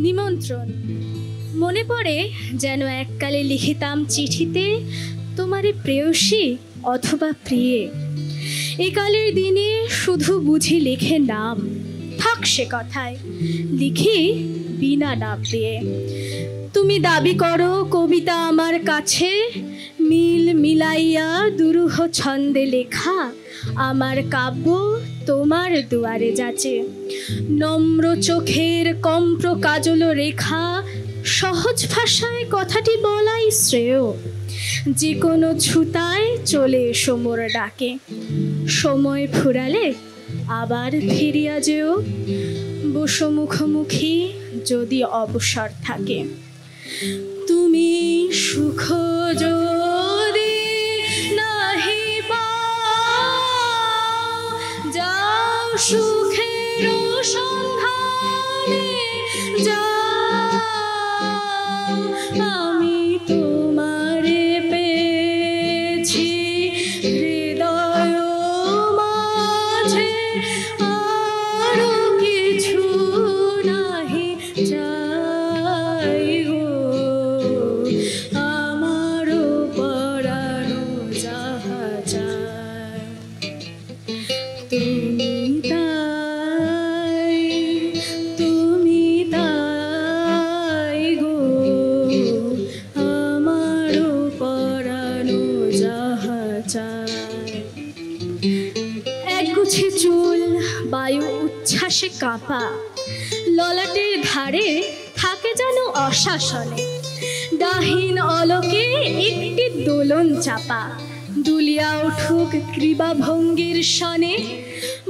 নিমন্ত্রণ মনে পড়ে যেন এককালে লিখিতাম চিঠিতে তোমারে প্রেয়সী অথবা প্রিয়ে। একালের দিনে শুধু বুঝি লেখে নাম, থাক সে কথায়, লিখি বিনা নাম দিয়ে। তুমি দাবি করো কবিতা আমার কাছে, মিল মিলাইয়া দুরূহ ছন্দে লেখা আমার কাব্য তোমার দুয়ারে যাচে। নম্র চোখের কম্প্র কাজল রেখা, সহজ ভাষায় কথাটি বলাই শ্রেয়। যে কোনো ছুতায় চলে এসো মোর ডাকে, সময় ফুরালে আবার ফিরিয়া যেও। বসো মুখোমুখি যদি অবসর থাকে। তুমি সুখ যদি নাহি পাও, যাও সুখের সন্ধানে যাও। আমি তোমারে পেয়েছি হৃদয় মাঝে, আরো কিছু নাহি চাই গো। আমারও পরানো যাহা চায় তুমি তাই, তুমি তাই গো। আমারও পরানো যাহা চায়। একগুছে চুল বায়ু উচ্ছ্বাসে কাঁপা, ললাটের ধারে থাকে যেন অশাসনে। দাহিন অলোকে একটি দোলন চাপা, দুলিয়া উঠুক কৃপা ভঙ্গির সনে।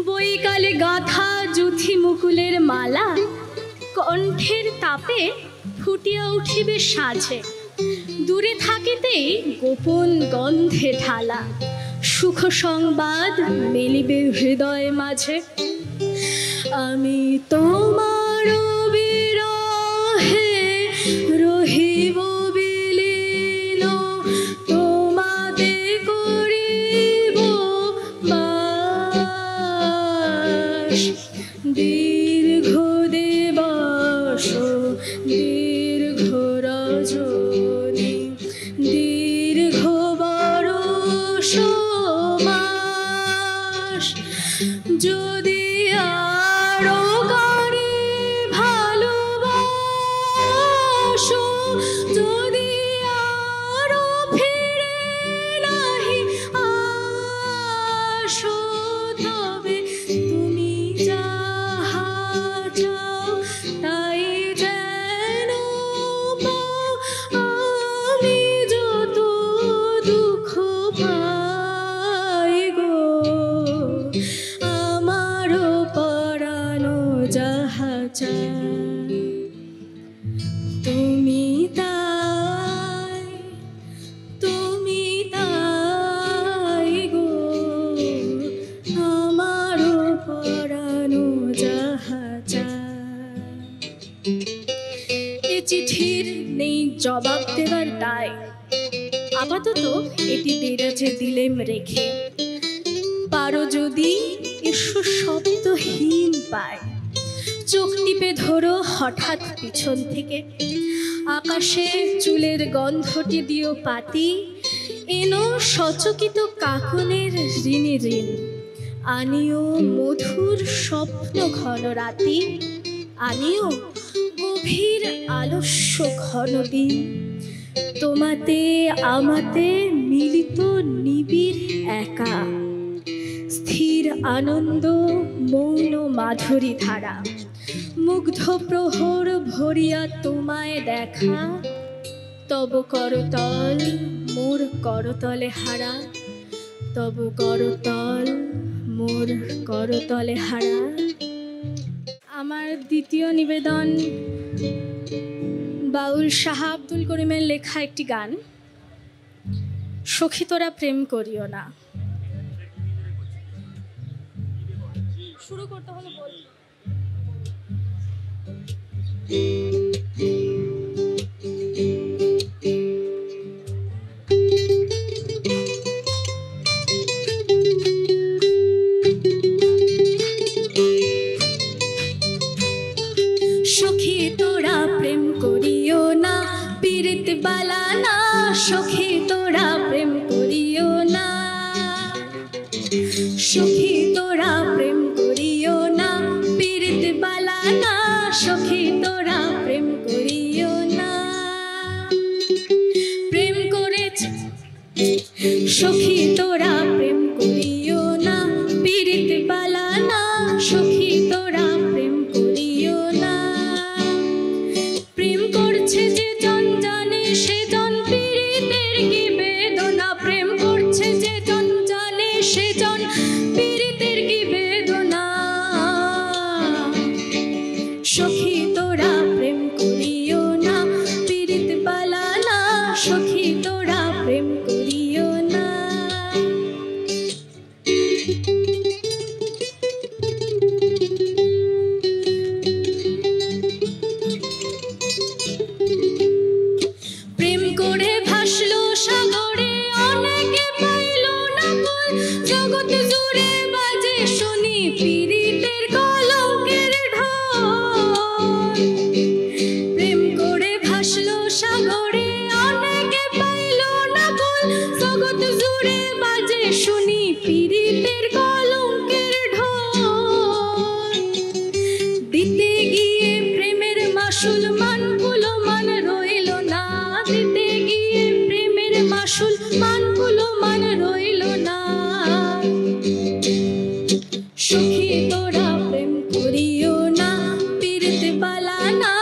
বৈকালে গাঁথা জুথি মুকুলের মালা, কণ্ঠের তাপে ফুটিয়া উঠিবে সাজে। দূরে থাকিতেই গোপন গন্ধে ঢালা, সুখ সংবাদ মেলিবে হৃদয় মাঝে। আমি তোমার বিরহে রহিব বিলীন, তোমাতে করিব বাস। দীর্ঘ দিবস দীর্ঘ রজনী, দীর্ঘ বরষ মাস। যদি আরো গানে ভালোবাসো, যদি আরো ফিরে নাহি আসো, তবে তুমি যাহা চাও তাই যেন পাও। আমি যত দুঃখ পাই গো, আমারও পরানো যাহা চায় তুমি তাই, তুমি তাই গো। আমারও পরানো যাহা চায়। এ চিঠির নেই জবাব দেবার দায়, আপাতত এটি দেরাজে দিলেম রেখে। পারো যদি এসো শব্দহীন পায়, চোখ টিপে ধরো হঠাৎ পিছন থেকে। আকাশে চুলের গন্ধটি দিও পাতি, এনো সচকিত কাকনের ঋণী ঋণ। আনিও মধুর স্বপ্ন ঘন রাতি, আনিও গভীর আলস্য ঘন দিন। তোমাতে আমাতে মিলিত নিবিড় একা, স্থির আনন্দ মৌন মাধুরী ধারা। মুগ্ধ প্রহর ভরিয়া তোমায় দেখা, তব করতল মোর করতলে হারা। তব করতল মোর করতলে হারা। আমার দ্বিতীয় নিবেদন বাউল শাহ আব্দুল করিমের লেখা একটি গান, সখী তোরা প্রেম করিও না। শুরু করতে হলে বল। সখী তোরা তোরা প্রেম করিও না। প্রেম করেছে সখী তোরা প্রেম করিও না, পীড়িত বালা না সখী তোরা প্রেম করিও না। প্রেম করছে যে জন জানে সে জন পীড়িতের কি বেদনা, প্রেম করছে যে জন জানে সে জন পীড়িতের কি বেদনা। সখী তোরা প্রেম করিও না, পীড়িত বালা না সখী তোরা প্রেম করিও না। প্রেম করে ভাসলো সাগরে অনেকে পাইল না কুল, জগৎ জুড়ে বাজে শুনি পীড়িতের কলঙ্কের ঢোল। প্রেম করে ভাসলো সাগরে অনেকে পাইল না কুল, জগৎ জুড়ে বাজে শুনি পীড়িতের কলঙ্কের ঢোল। দিতে গিয়ে প্রেমের মাসুল মানগুলো মান রইল না, দিতে গিয়ে প্রেমের মাসুল মানগুলো মান রইল না। সখী তোরা প্রেম করিও না, পীড়িত বালা না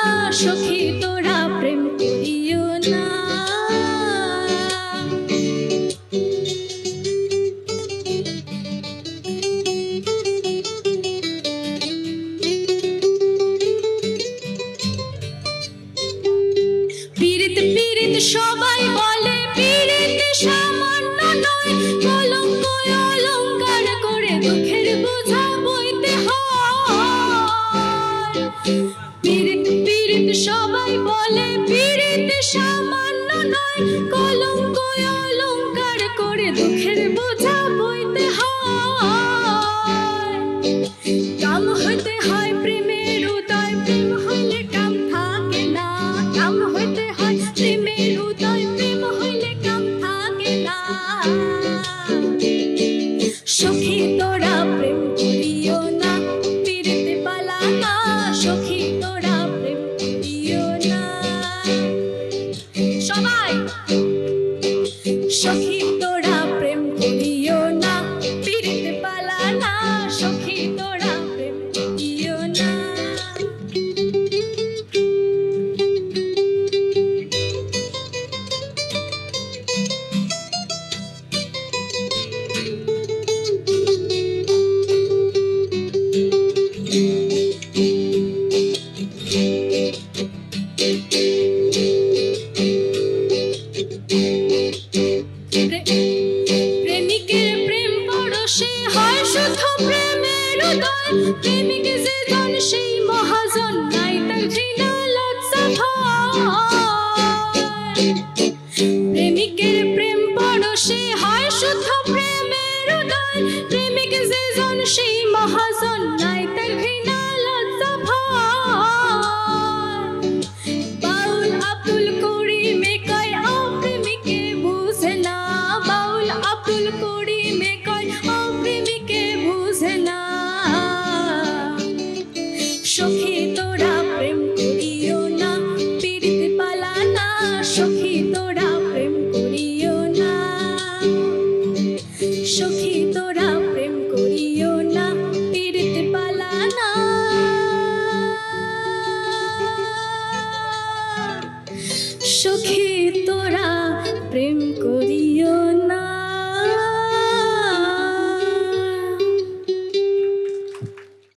সখী তোরা প্রেম করিও না। পীড়িত পীড়িত সবাই বলে পীড়িত সামান্য নয়, কলঙ্ক অলঙ্কার করে দুঃখের বোঝা বইতে হয়। পীড়িত পীড়িত সবাই বলে পীড়িত সামান্য নয়, কলঙ্ক অলঙ্কার করে দুঃখের বোঝা